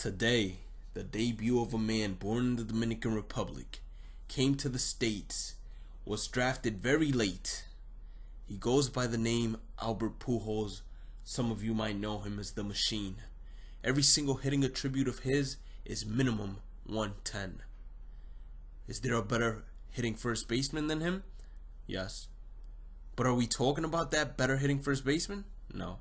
Today, the debut of a man born in the Dominican Republic came to the States, was drafted very late. He goes by the name Albert Pujols. Some of you might know him as the Machine. Every single hitting attribute of his is minimum 110. Is there a better hitting first baseman than him? Yes. But are we talking about that better hitting first baseman? No.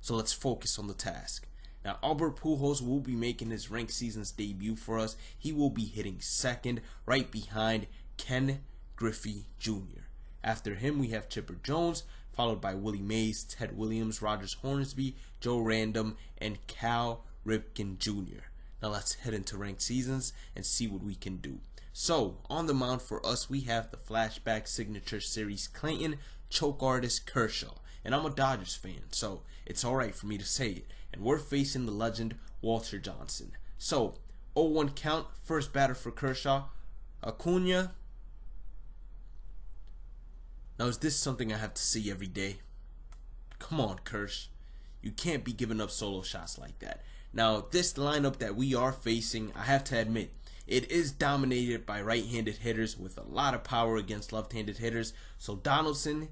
So let's focus on the task. Now, Albert Pujols will be making his ranked season's debut for us. He will be hitting second, right behind Ken Griffey Jr. After him, we have Chipper Jones, followed by Willie Mays, Ted Williams, Rogers Hornsby, Joe Random, and Cal Ripken Jr. Now let's head into ranked seasons and see what we can do. So, on the mound for us, we have the Flashback Signature Series Clayton choke artist Kershaw. And I'm a Dodgers fan, so it's alright for me to say it. And we're facing the legend Walter Johnson. So, 0-1 count, first batter for Kershaw, Acuna. Now, is this something I have to see every day? Come on, Kersh. You can't be giving up solo shots like that. Now, this lineup that we are facing, I have to admit, it is dominated by right-handed hitters with a lot of power against left-handed hitters. So Donaldson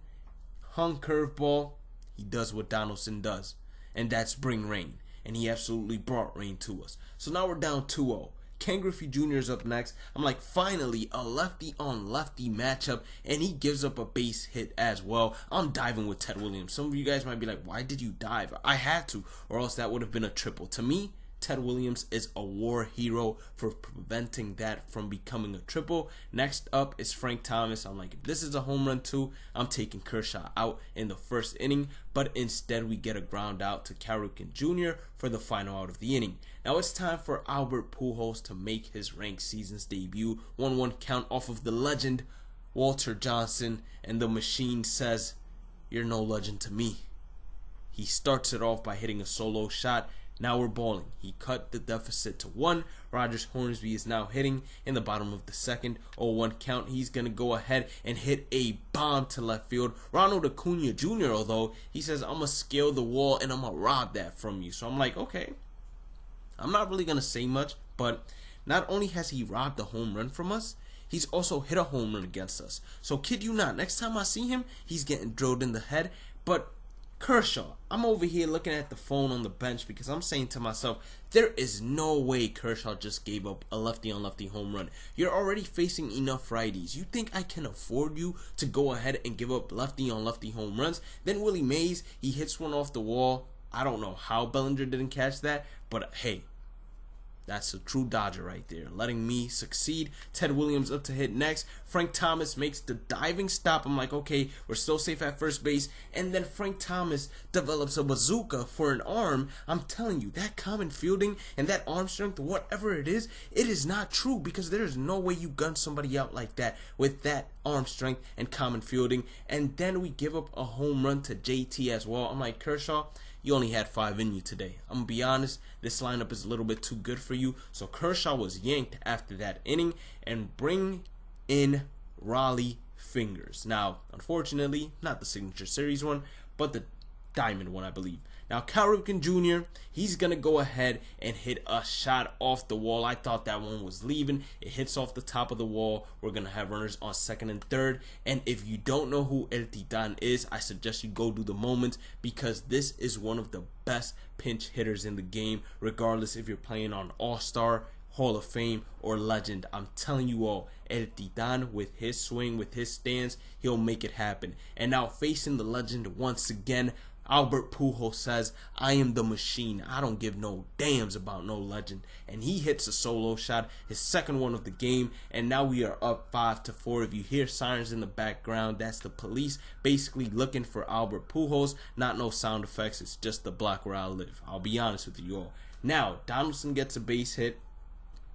hung curveball. He does what Donaldson does, and that's bring rain. And he absolutely brought rain to us. So now we're down 2-0. Ken Griffey Jr. is up next. I'm like, finally, a lefty on lefty matchup, and he gives up a base hit as well. I'm diving with Ted Williams. Some of you guys might be like, why did you dive? I had to, or else that would have been a triple. To me, Ted Williams is a war hero for preventing that from becoming a triple. Next up is Frank Thomas. I'm like, if this is a home run too, I'm taking Kershaw out in the first inning. But instead, we get a ground out to Cal Ripken Jr. for the final out of the inning. Now it's time for Albert Pujols to make his ranked season's debut. 1-1 count off of the legend Walter Johnson. And the Machine says, "You're no legend to me." He starts it off by hitting a solo shot. Now we're balling. He cut the deficit to 1. Rogers Hornsby is now hitting in the bottom of the second. 0-1 count. He's going to go ahead and hit a bomb to left field. Ronald Acuna Jr., although, he says, I'm going to scale the wall and I'm going to rob that from you. So I'm like, okay. I'm not really going to say much, but not only has he robbed a home run from us, he's also hit a home run against us. So kid you not, next time I see him, he's getting drilled in the head. But Kershaw, I'm over here looking at the phone on the bench because I'm saying to myself, there is no way Kershaw just gave up a lefty-on-lefty home run. You're already facing enough righties. You think I can afford you to go ahead and give up lefty-on-lefty home runs? Then Willie Mays, he hits one off the wall. I don't know how Bellinger didn't catch that, but hey, that's a true Dodger right there, letting me succeed. Ted Williams up to hit next. Frank Thomas makes the diving stop. I'm like, okay, we're still safe at first base. And then Frank Thomas develops a bazooka for an arm. I'm telling you, that common fielding and that arm strength, whatever it is not true, because there's no way you gun somebody out like that with that arm strength and common fielding. And then we give up a home run to JT as well. I'm like, Kershaw, you only had 5 in you today. I'm going to be honest, this lineup is a little bit too good for you. So Kershaw was yanked after that inning and bring in Raleigh Fingers. Now, unfortunately, not the Signature Series one, but the Diamond one, I believe. Now, Cal Ripken Jr., he's going to go ahead and hit a shot off the wall. I thought that one was leaving. It hits off the top of the wall. We're going to have runners on second and third. And if you don't know who El Titan is, I suggest you go do the moments, because this is one of the best pinch hitters in the game, regardless if you're playing on All-Star, Hall of Fame, or Legend. I'm telling you all, El Titan, with his swing, with his stance, he'll make it happen. And now facing the legend once again, Albert Pujols says, I am the Machine. I don't give no dams about no legend. And he hits a solo shot, his second one of the game. And now we are up 5-4. If you hear sirens in the background, that's the police basically looking for Albert Pujols. Not no sound effects. It's just the block where I live. I'll be honest with you all. Now, Donaldson gets a base hit.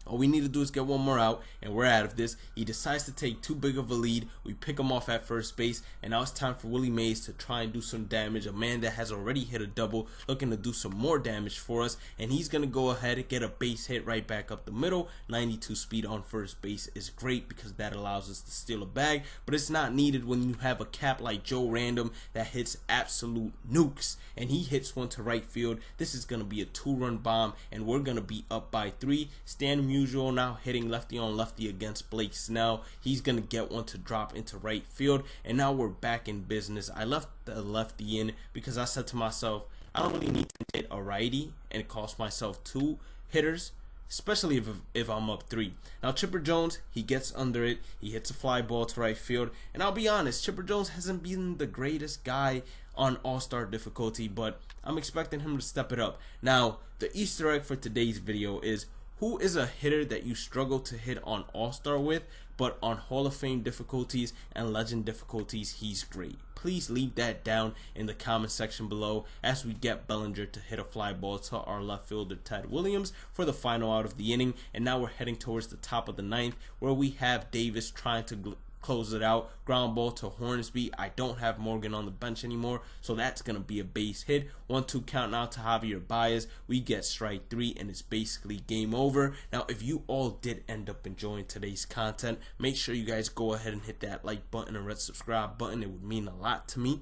All we need to do is get one more out, and we're out of this. He decides to take too big of a lead. We pick him off at first base, and now it's time for Bhlademyst to try and do some damage. A man that has already hit a double, looking to do some more damage for us, and he's going to go ahead and get a base hit right back up the middle. 92 speed on first base is great because that allows us to steal a bag, but it's not needed when you have a cap like Joe Random that hits absolute nukes, and he hits one to right field. This is going to be a 2-run bomb, and we're going to be up by 3. Stand usual now, hitting lefty on lefty against Blake Snell. He's gonna get one to drop into right field, and now we're back in business. I left the lefty in because I said to myself, I don't really need to hit a righty and cost myself 2 hitters, especially if I'm up 3. Now Chipper Jones, he gets under it, he hits a fly ball to right field, and I'll be honest, Chipper Jones hasn't been the greatest guy on all-star difficulty, but I'm expecting him to step it up. Now the Easter egg for today's video is, who is a hitter that you struggle to hit on All-Star with, but on Hall of Fame difficulties and Legend difficulties, he's great? Please leave that down in the comment section below as we get Bellinger to hit a fly ball to our left fielder Ted Williams for the final out of the inning. And now we're heading towards the top of the 9th, where we have Davis trying to close it out. Ground ball to Hornsby. I don't have Morgan on the bench anymore, so that's going to be a base hit. 1-2 count now to Javier Baez. We get strike 3, and it's basically game over. Now, if you all did end up enjoying today's content, make sure you guys go ahead and hit that like button and red subscribe button. It would mean a lot to me.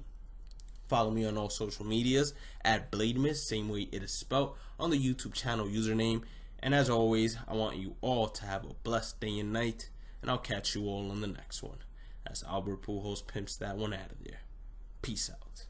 Follow me on all social medias at Bhlademyst, same way it is spelled on the YouTube channel username. And as always, I want you all to have a blessed day and night, and I'll catch you all on the next one. As Albert Pujols pimps that one out of there. Peace out.